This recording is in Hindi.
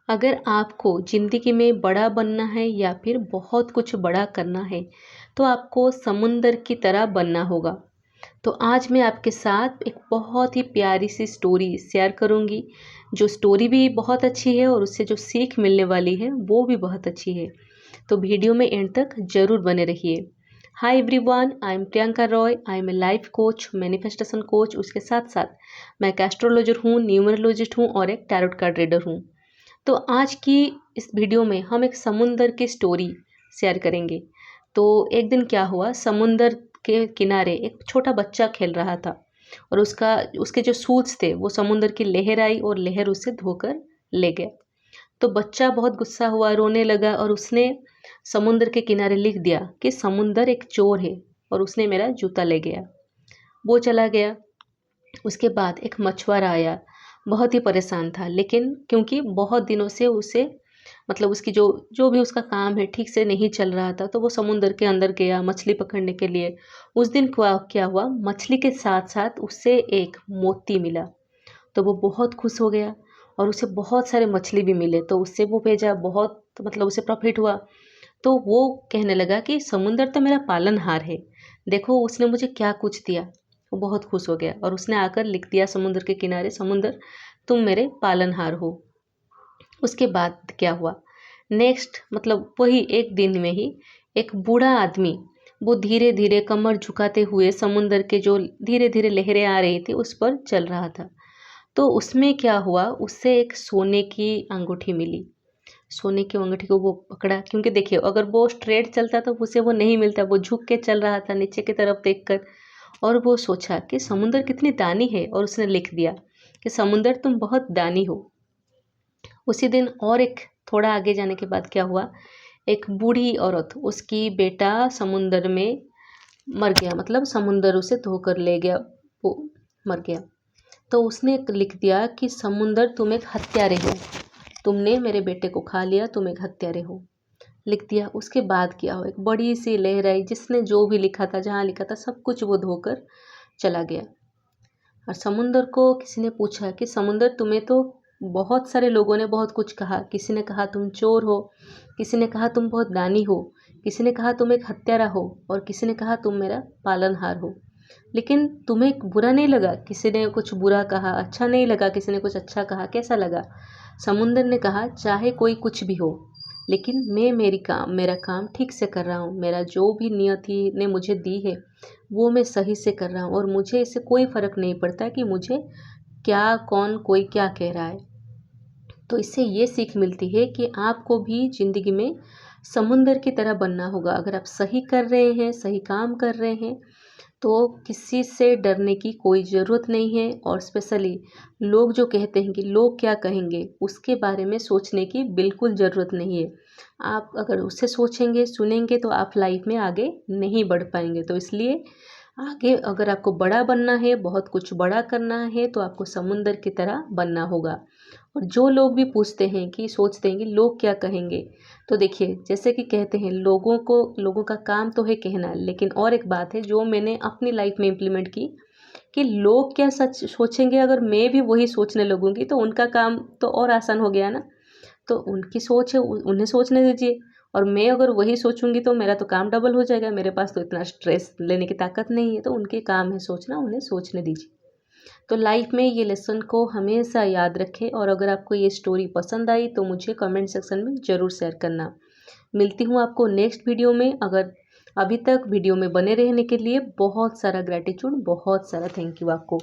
अगर आपको ज़िंदगी में बड़ा बनना है या फिर बहुत कुछ बड़ा करना है तो आपको समुंदर की तरह बनना होगा। तो आज मैं आपके साथ एक बहुत ही प्यारी सी स्टोरी शेयर करूंगी, जो स्टोरी भी बहुत अच्छी है और उससे जो सीख मिलने वाली है वो भी बहुत अच्छी है। तो वीडियो में एंड तक जरूर बने रहिए। Hi everyone, I am Priyanka Roy. I am a life coach, manifestation coach. उसके साथ साथ मैं एक एस्ट्रोलॉजर हूँ, न्यूमरोलॉजिस्ट हूँ और एक टैरोट कार्ड रीडर हूँ। तो आज की इस वीडियो में हम एक समुंदर की स्टोरी शेयर करेंगे। तो एक दिन क्या हुआ, समुंदर के किनारे एक छोटा बच्चा खेल रहा था और उसके जो शूज थे वो समुंदर की लहर आई और लहर उसे धोकर ले गया। तो बच्चा बहुत गुस्सा हुआ, रोने लगा और उसने समुंदर के किनारे लिख दिया कि समुंदर एक चोर है और उसने मेरा जूता ले गया। वो चला गया। उसके बाद एक मछुआरा आया, बहुत ही परेशान था, लेकिन क्योंकि बहुत दिनों से उसे मतलब उसकी जो जो भी उसका काम है ठीक से नहीं चल रहा था, तो वो समुंदर के अंदर गया मछली पकड़ने के लिए। उस दिन क्या हुआ, मछली के साथ साथ उससे एक मोती मिला। तो वो बहुत खुश हो गया और उसे बहुत सारे मछली भी मिले, तो उससे वो भेजा, बहुत मतलब उसे प्रॉफिट हुआ। तो वो कहने लगा कि समुंदर तो मेरा पालनहार है, देखो उसने मुझे क्या कुछ दिया। वो बहुत खुश हो गया और उसने आकर लिख दिया समुंदर के किनारे, समुंदर तुम मेरे पालनहार हो। उसके बाद क्या हुआ, नेक्स्ट मतलब वही एक दिन में ही एक बूढ़ा आदमी, वो धीरे धीरे कमर झुकाते हुए समुंदर के जो धीरे धीरे लहरें आ रही थी उस पर चल रहा था। तो उसमें क्या हुआ, उससे एक सोने की अंगूठी मिली। सोने की अंगूठी को वो पकड़ा, क्योंकि देखिए अगर वो स्ट्रेट चलता तो उसे वो नहीं मिलता, वो झुक के चल रहा था नीचे की तरफ देखकर। और वो सोचा कि समुंदर कितनी दानी है और उसने लिख दिया कि समुंदर तुम बहुत दानी हो। उसी दिन और एक थोड़ा आगे जाने के बाद क्या हुआ, एक बूढ़ी औरत, उसकी बेटा समुंदर में मर गया, मतलब समुंदर उसे धोकर ले गया, वो मर गया। तो उसने लिख दिया कि समुंदर तुम एक हत्यारे हो, तुमने मेरे बेटे को खा लिया, तुम एक हत्यारे हो, लिख दिया। उसके बाद क्या हो, एक बड़ी सी लहर आई, जिसने जो भी लिखा था, जहाँ लिखा था सब कुछ वो धोकर चला गया। और समुंदर को किसी ने पूछा कि समुंदर तुम्हें तो बहुत सारे लोगों ने बहुत कुछ कहा, किसी ने कहा तुम चोर हो, किसी ने कहा तुम बहुत दानी हो, किसी ने कहा तुम एक हत्यारा हो और किसी ने कहा तुम मेरा पालनहार हो, लेकिन तुम्हें बुरा नहीं लगा, किसी ने कुछ बुरा कहा, अच्छा नहीं लगा, किसी ने कुछ अच्छा कहा, कैसा लगा? समुंदर ने कहा चाहे कोई कुछ भी हो, लेकिन मैं मेरा काम ठीक से कर रहा हूँ, मेरा जो भी नियति ने मुझे दी है वो मैं सही से कर रहा हूँ और मुझे इससे कोई फ़र्क नहीं पड़ता कि मुझे क्या कौन कोई क्या कह रहा है। तो इससे ये सीख मिलती है कि आपको भी ज़िंदगी में समुंदर की तरह बनना होगा। अगर आप सही कर रहे हैं, सही काम कर रहे हैं, तो किसी से डरने की कोई ज़रूरत नहीं है। और स्पेशली लोग जो कहते हैं कि लोग क्या कहेंगे, उसके बारे में सोचने की बिल्कुल ज़रूरत नहीं है। आप अगर उससे सोचेंगे, सुनेंगे, तो आप लाइफ में आगे नहीं बढ़ पाएंगे। तो इसलिए आगे अगर आपको बड़ा बनना है, बहुत कुछ बड़ा करना है, तो आपको समुंदर की तरह बनना होगा। और जो लोग भी पूछते हैं कि सोचते हैं कि लोग क्या कहेंगे, तो देखिए जैसे कि कहते हैं लोगों का काम तो है कहना, लेकिन और एक बात है जो मैंने अपनी लाइफ में इम्प्लीमेंट की, कि लोग क्या सच सोचेंगे, अगर मैं भी वही सोचने लगूंगी तो उनका काम तो और आसान हो गया ना। तो उनकी सोच है, उन्हें सोचने दीजिए। और मैं अगर वही सोचूंगी तो मेरा तो काम डबल हो जाएगा, मेरे पास तो इतना स्ट्रेस लेने की ताकत नहीं है। तो उनके काम है सोचना, उन्हें सोचने दीजिए। तो लाइफ में ये लेसन को हमेशा याद रखें। और अगर आपको ये स्टोरी पसंद आई तो मुझे कमेंट सेक्शन में ज़रूर शेयर करना। मिलती हूँ आपको नेक्स्ट वीडियो में। अगर अभी तक वीडियो में बने रहने के लिए बहुत सारा ग्रैटिट्यूड, बहुत सारा थैंक यू आपको।